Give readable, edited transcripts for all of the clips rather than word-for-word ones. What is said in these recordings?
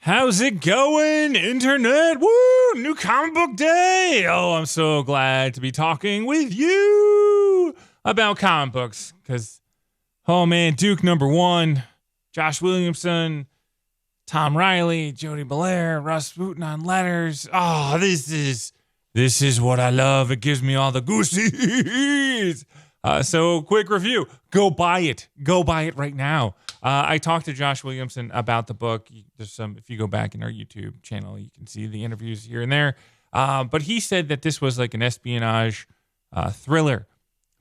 How's it going, internet? Woo! New comic book day! Oh, I'm so glad to be talking with you about comic books. Because, oh man, Duke #1, Josh Williamson, Tom Reilly, Jordie Bellaire, Rus Wooton on letters. Oh, this is what I love. It gives me all the goosies. So, quick review. Go buy it. Go buy it right now. I talked to Josh Williamson about the book. There's some, if you go back in our YouTube channel, you can see the interviews here and there. But he said that this was like an espionage thriller.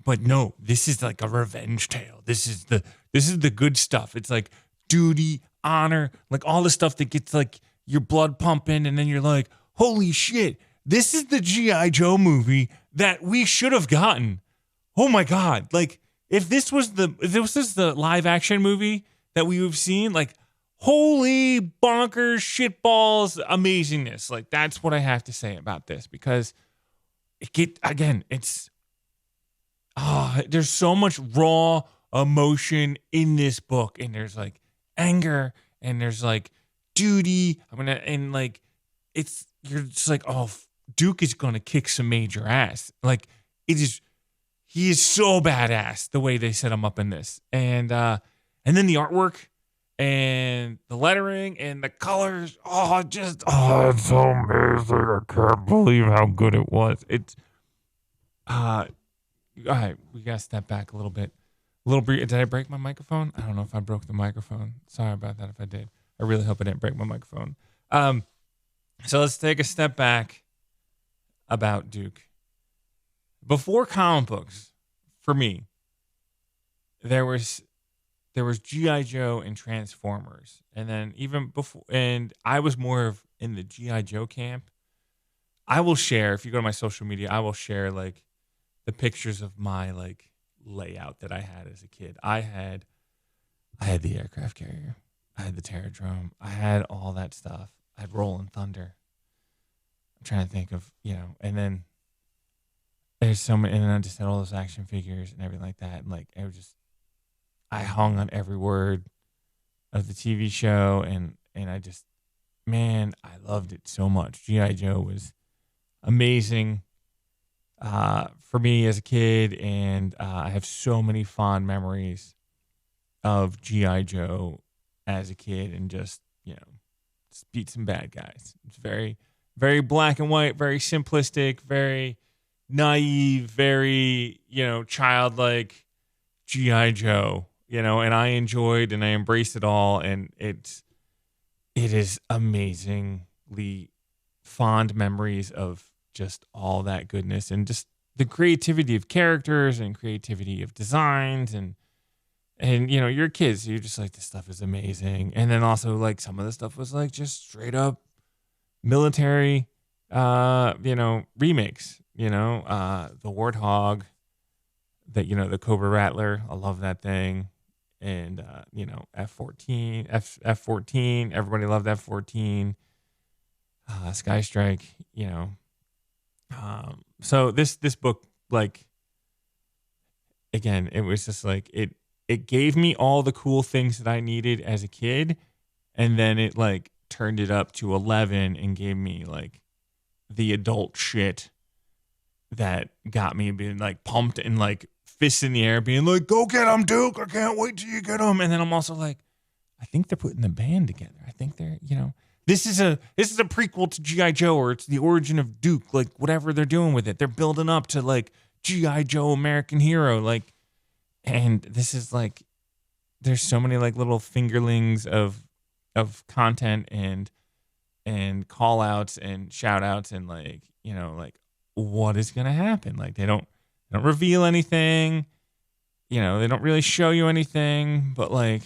But no, this is like a revenge tale. This is the good stuff. It's like duty, honor, like all the stuff that gets like your blood pumping, and then you're like, holy shit, this is the G.I. Joe movie that we should have gotten. Oh my God. Like, if this was the live action movie that we've seen, like, holy bonkers, shitballs, amazingness. Like, that's what I have to say about this, because there's so much raw emotion in this book, and there's like anger, and there's like duty. You're just like, oh, Duke is gonna kick some major ass. Like, he is so badass the way they set him up in this. And then the artwork and the lettering and the colors. It's so amazing. I can't believe how good it was. All right, we got to step back a little bit. Did I break my microphone? I don't know if I broke the microphone. Sorry about that if I did. I really hope I didn't break my microphone. So let's take a step back about Duke. Before comic books, for me, there was G.I. Joe and Transformers. And then even before, and I was more of in the G.I. Joe camp. I will share, if you go to my social media, I will share like the pictures of my like layout that I had as a kid. I had the aircraft carrier. I had the Terradrome. I had all that stuff. I had Rolling Thunder. I'm trying to think of, and then there's so many, and then I just had all those action figures and everything like that. And like, I hung on every word of the TV show, and I just, man, I loved it so much. G.I. Joe was amazing for me as a kid, and I have so many fond memories of G.I. Joe as a kid, and just beat some bad guys. It's very, very black and white, very simplistic, very naive, very, childlike G.I. Joe, and I enjoyed and I embraced it all. And it is amazingly fond memories of just all that goodness, and just the creativity of characters and creativity of designs. And you're kids, so you're just like, this stuff is amazing. And then also like some of the stuff was like just straight up military, remakes. The Warthog, the Cobra Rattler. I love that thing. And, F-14, F-14. Everybody loved F-14. Sky Strike, So this book, like, again, it was just like, it gave me all the cool things that I needed as a kid. And then it like turned it up to 11 and gave me like the adult shit that got me being like pumped and like fists in the air, being like, go get him, Duke. I can't wait till you get him. And then I'm also like, I think they're putting the band together. I think they're, this is a prequel to G.I. Joe, or it's the origin of Duke, like whatever they're doing with it. They're building up to like G.I. Joe, American hero. Like, and this is like, there's so many like little fingerlings of content and call outs and shout outs, and like, like what is going to happen? Like they don't reveal anything, they don't really show you anything, but like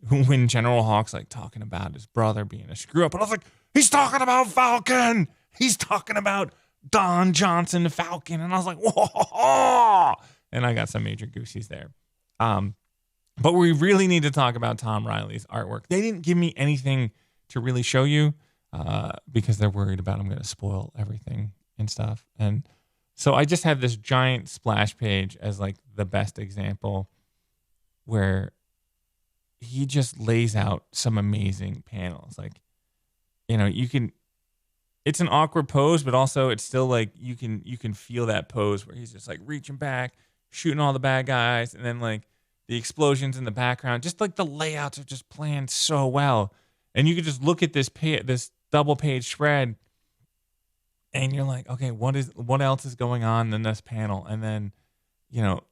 when General Hawk's like talking about his brother being a screw up, and I was like, he's talking about Falcon. He's talking about Don Johnson, the Falcon. And I was like, whoa. And I got some major goosies there. But we really need to talk about Tom Reilly's artwork. They didn't give me anything to really show you because they're worried about I'm going to spoil everything and stuff. And so I just have this giant splash page as like the best example, where he just lays out some amazing panels. Like you can, it's an awkward pose, but also it's still like you can feel that pose where he's just like reaching back, shooting all the bad guys, and then like the explosions in the background. Just like the layouts are just planned so well, and you could just look at this double page spread, and you're like, okay, what else is going on in this panel? And then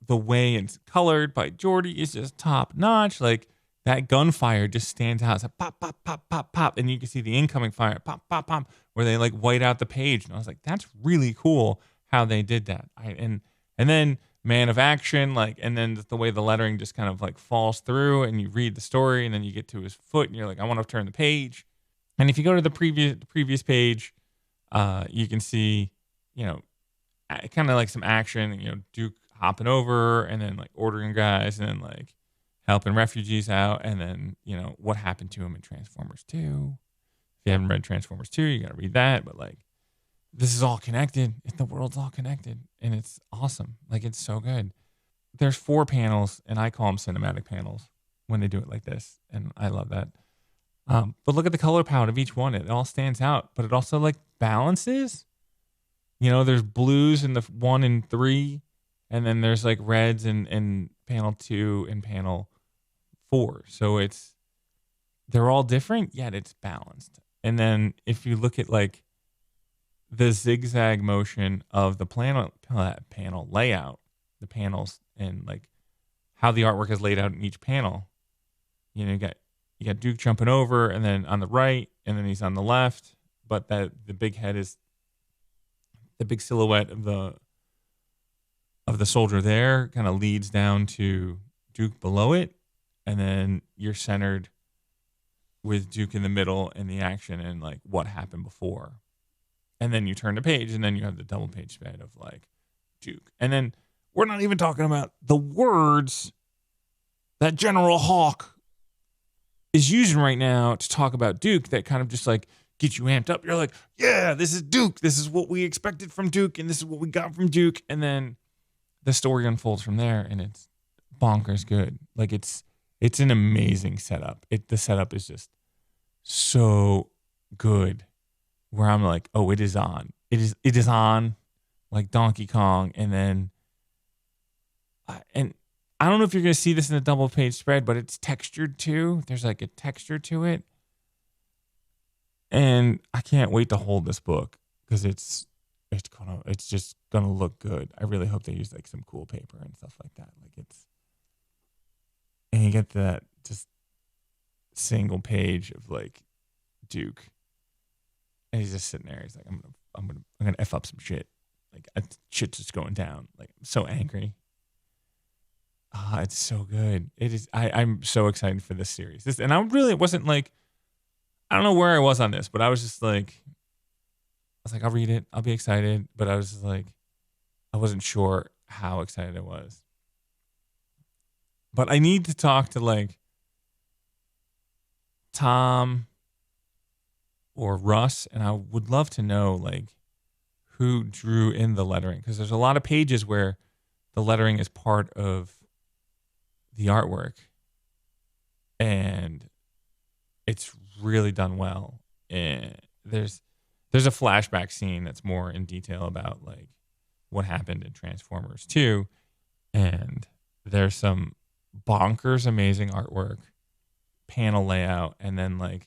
the way it's colored by Jordie is just top notch. Like that gunfire just stands out. It's like pop, pop, pop, pop, pop. And you can see the incoming fire, pop, pop, pop, where they like white out the page. And I was like, that's really cool how they did that. And then Man of Action, like, and then the way the lettering just kind of like falls through and you read the story and then you get to his foot and you're like, I want to turn the page. And if you go to the previous page, you can see, kind of like some action, Duke hopping over and then like ordering guys and then like helping refugees out, and then what happened to him in Transformers 2. If you haven't read Transformers 2, you gotta read that. But like, this is all connected. The world's all connected, and it's awesome. Like, it's so good. There's 4 panels, and I call them cinematic panels when they do it like this, and I love that. But look at the color palette of each one. It all stands out, but it also like balances. There's blues in the 1 and 3, and then there's like reds in panel 2 and panel 4. So they're all different, yet it's balanced. And then if you look at like the zigzag motion of the panel layout, the panels, and like how the artwork is laid out in each panel, you got Duke jumping over, and then on the right, and then he's on the left, but the big head is the big silhouette of the soldier there kind of leads down to Duke below it, and then you're centered with Duke in the middle and the action and like what happened before. And then you turn the page, and then you have the double page spread of like Duke. And then we're not even talking about the words that General Hawk is using right now to talk about Duke that kind of just like get you amped up. You're like, yeah, this is Duke. This is what we expected from Duke, and this is what we got from Duke. And then the story unfolds from there, and it's bonkers good. Like it's an amazing setup. The setup is just so good, where I'm like, oh, it is on. It is on like Donkey Kong. And then, and I don't know if you're going to see this in the double page spread, but it's textured too. There's like a texture to it. And I can't wait to hold this book because it's just gonna look good. I really hope they use like some cool paper and stuff like that. And you get that just single page of like Duke, and he's just sitting there. He's like, I'm gonna f up some shit. Like shit's just going down. Like I'm so angry. It's so good. It is. I'm so excited for this series. And I really wasn't like, I don't know where I was on this, but I was just like, I'll read it. I'll be excited. But I was just like, I wasn't sure how excited I was. But I need to talk to like Tom or Rus, and I would love to know like who drew in the lettering, because there's a lot of pages where the lettering is part of the artwork, and it's really done well. And there's a flashback scene that's more in detail about like what happened in Transformers 2, and there's some bonkers amazing artwork, panel layout, and then like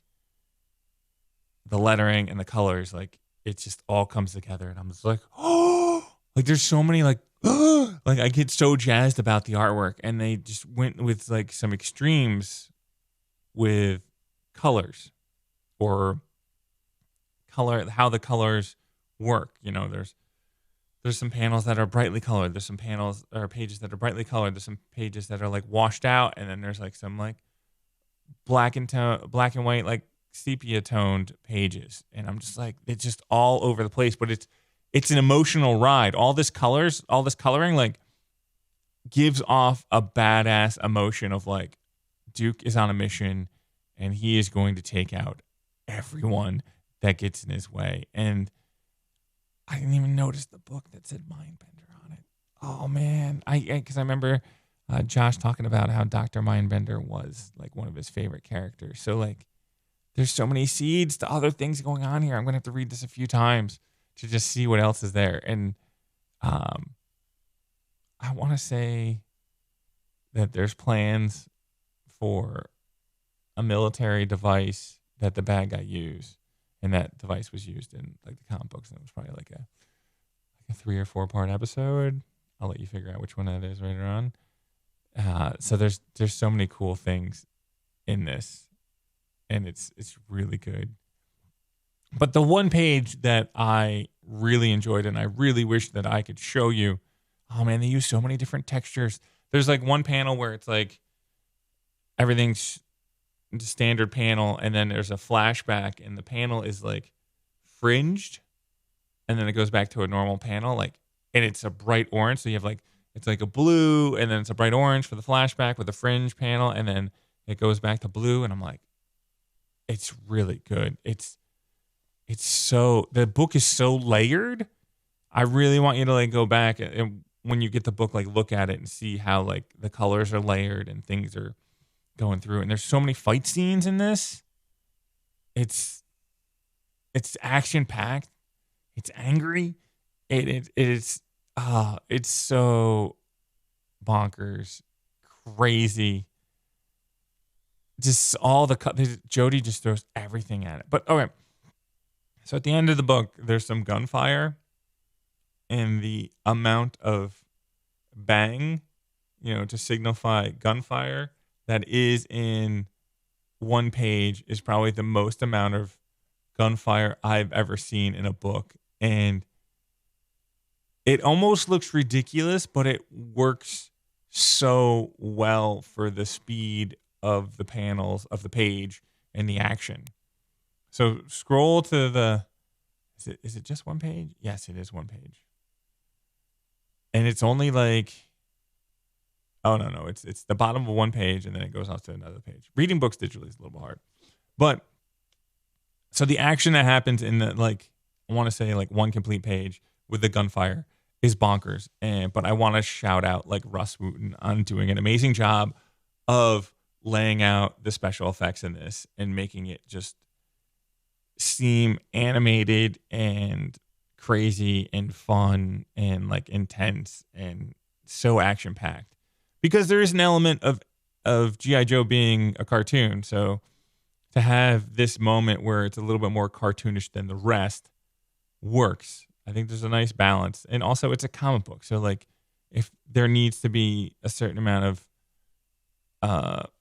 the lettering and the colors, like it just all comes together, and I'm just like, oh, like there's so many like, oh, like I get so jazzed about the artwork, and they just went with like some extremes with colors or color, how the colors work. There's some panels that are brightly colored. There's some panels or pages that are brightly colored. There's some pages that are like washed out, and then there's like some like black and white, like sepia toned pages. And I'm just like, it's just all over the place, but it's an emotional ride. All this coloring like gives off a badass emotion of like Duke is on a mission and he is going to take out everyone that gets in his way. And I didn't even notice the book that said Mindbender on it. Oh man, because I remember Josh talking about how Dr. Mindbender was like one of his favorite characters. So like there's so many seeds to other things going on here. I'm going to have to read this a few times to just see what else is there. And I want to say that there's plans for a military device that the bad guy used, and that device was used in like the comic books, and it was probably like a 3 or 4 part episode. I'll let you figure out which one that is later on. So there's so many cool things in this, and it's really good. But the one page that I really enjoyed, and I really wish that I could show you, oh man, they use so many different textures. There's like one panel where it's like everything's standard panel, and then there's a flashback, and the panel is like fringed, and then it goes back to a normal panel, like, and it's a bright orange. So you have like, it's like a blue, and then it's a bright orange for the flashback with a fringe panel, and then it goes back to blue. And I'm like, it's really good. It's so, the book is so layered. I really want you to like go back and when you get the book, like look at it and see how like the colors are layered and things are going through. And there's so many fight scenes in this. It's action packed. It's angry. It's so bonkers, crazy. Just all the Jordie just throws everything at it. But okay, so at the end of the book, there's some gunfire, and the amount of bang, to signify gunfire that is in one page is probably the most amount of gunfire I've ever seen in a book. And it almost looks ridiculous, but it works so well for the speed of the panels of the page and the action. So scroll to the, is it just one page? Yes, it is one page. And it's only like, oh no, it's the bottom of one page, and then it goes off to another page. Reading books digitally is a little hard. But so the action that happens in the, like, I want to say like one complete page with the gunfire is bonkers. But I want to shout out like Rus Wooton on doing an amazing job of laying out the special effects in this and making it just seem animated and crazy and fun and like intense and so action packed, because there is an element of G.I. Joe being a cartoon. So to have this moment where it's a little bit more cartoonish than the rest works. I think there's a nice balance. And also it's a comic book. So like if there needs to be a certain amount of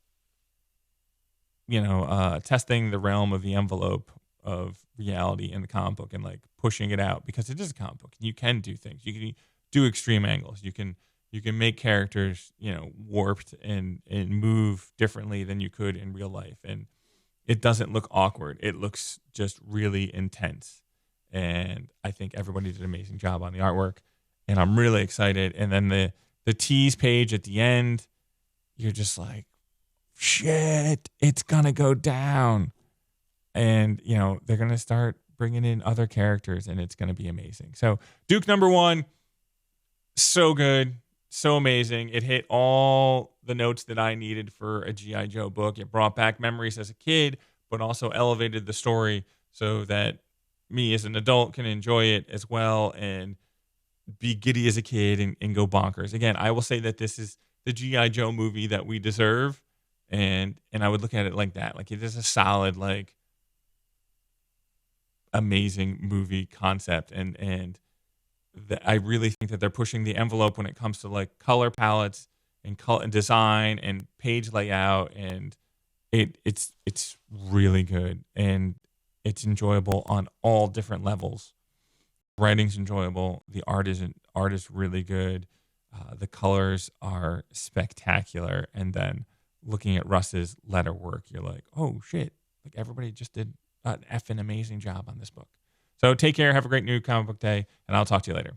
testing the realm of the envelope of reality in the comic book and like pushing it out, because it is a comic book. You can do things. You can do extreme angles. You can make characters, warped and move differently than you could in real life. And it doesn't look awkward. It looks just really intense. And I think everybody did an amazing job on the artwork, and I'm really excited. And then the tease page at the end, you're just like, shit, it's gonna go down. And, they're going to start bringing in other characters, and it's going to be amazing. So Duke #1, so good, so amazing. It hit all the notes that I needed for a G.I. Joe book. It brought back memories as a kid, but also elevated the story so that me as an adult can enjoy it as well and be giddy as a kid and go bonkers. Again, I will say that this is the G.I. Joe movie that we deserve, and I would look at it like that. Like, it is a solid, like, amazing movie concept, and I really think that they're pushing the envelope when it comes to like color palettes and color design and page layout, and it's really good, and it's enjoyable on all different levels. Writing's enjoyable, the art is really good, the colors are spectacular, and then looking at Russ's letter work, you're like, oh shit, like everybody just did an effing amazing job on this book. So take care. Have a great new comic book day, and I'll talk to you later.